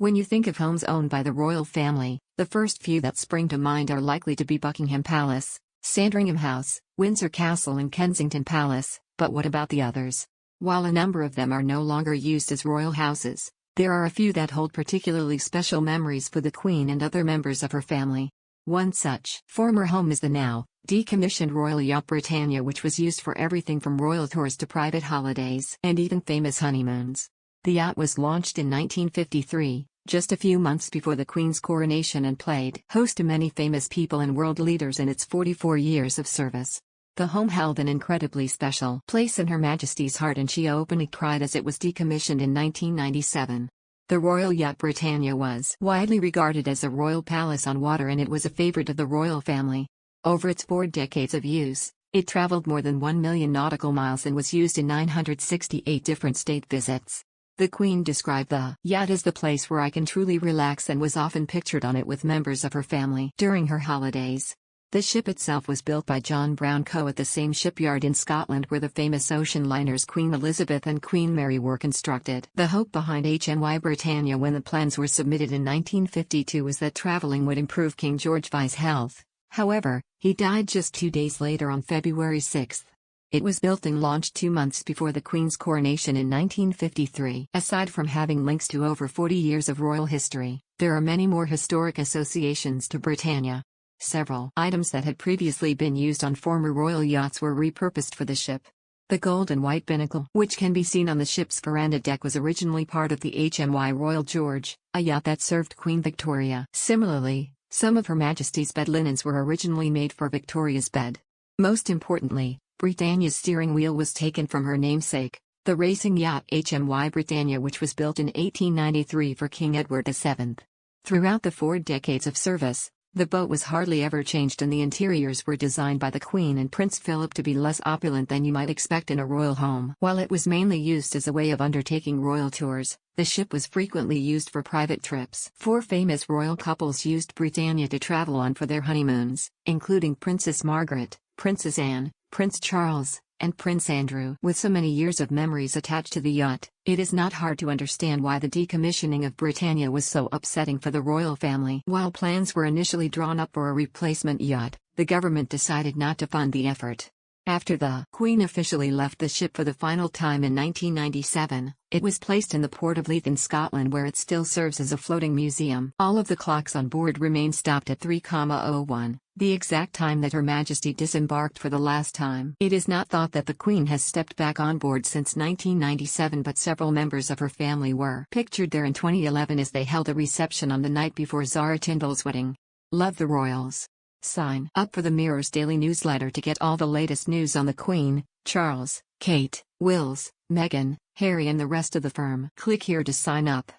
When you think of homes owned by the royal family, the first few that spring to mind are likely to be Buckingham Palace, Sandringham House, Windsor Castle and Kensington Palace, but what about the others? While a number of them are no longer used as royal houses, there are a few that hold particularly special memories for the Queen and other members of her family. One such former home is the now decommissioned Royal Yacht Britannia, which was used for everything from royal tours to private holidays and even famous honeymoons. The yacht was launched in 1953, just a few months before the Queen's coronation, and played host to many famous people and world leaders in its 44 years of service. The home held an incredibly special place in Her Majesty's heart, and she openly cried as it was decommissioned in 1997. The Royal Yacht Britannia was widely regarded as a royal palace on water, and it was a favorite of the royal family. Over its 4 decades of use, it traveled more than 1 million nautical miles and was used in 968 different state visits. The Queen described the yacht as the place where I can truly relax, and was often pictured on it with members of her family during her holidays. The ship itself was built by John Brown Co. at the same shipyard in Scotland where the famous ocean liners Queen Elizabeth and Queen Mary were constructed. The hope behind HMY Britannia when the plans were submitted in 1952 was that traveling would improve King George V's health. However, he died just 2 days later on February 6. It was built and launched 2 months before the Queen's coronation in 1953. Aside from having links to over 40 years of royal history, there are many more historic associations to Britannia. Several items that had previously been used on former royal yachts were repurposed for the ship. The gold and white binnacle, which can be seen on the ship's veranda deck, was originally part of the HMY Royal George, a yacht that served Queen Victoria. Similarly, some of Her Majesty's bed linens were originally made for Victoria's bed. Most importantly, Britannia's steering wheel was taken from her namesake, the racing yacht HMY Britannia, which was built in 1893 for King Edward VII. Throughout the 4 decades of service, the boat was hardly ever changed, and the interiors were designed by the Queen and Prince Philip to be less opulent than you might expect in a royal home. While it was mainly used as a way of undertaking royal tours, the ship was frequently used for private trips. 4 famous royal couples used Britannia to travel on for their honeymoons, including Princess Margaret, Princess Anne, Prince Charles, and Prince Andrew. With so many years of memories attached to the yacht, it is not hard to understand why the decommissioning of Britannia was so upsetting for the royal family. While plans were initially drawn up for a replacement yacht, the government decided not to fund the effort. After the Queen officially left the ship for the final time in 1997, it was placed in the port of Leith in Scotland, where it still serves as a floating museum. All of the clocks on board remain stopped at 3:01, the exact time that Her Majesty disembarked for the last time. It is not thought that the Queen has stepped back on board since 1997, but several members of her family were pictured there in 2011 as they held a reception on the night before Zara Tindall's wedding. Love the Royals. Sign up for the Mirror's daily newsletter to get all the latest news on the Queen, Charles, Kate, Wills, Meghan, Harry and the rest of the firm. Click here to sign up.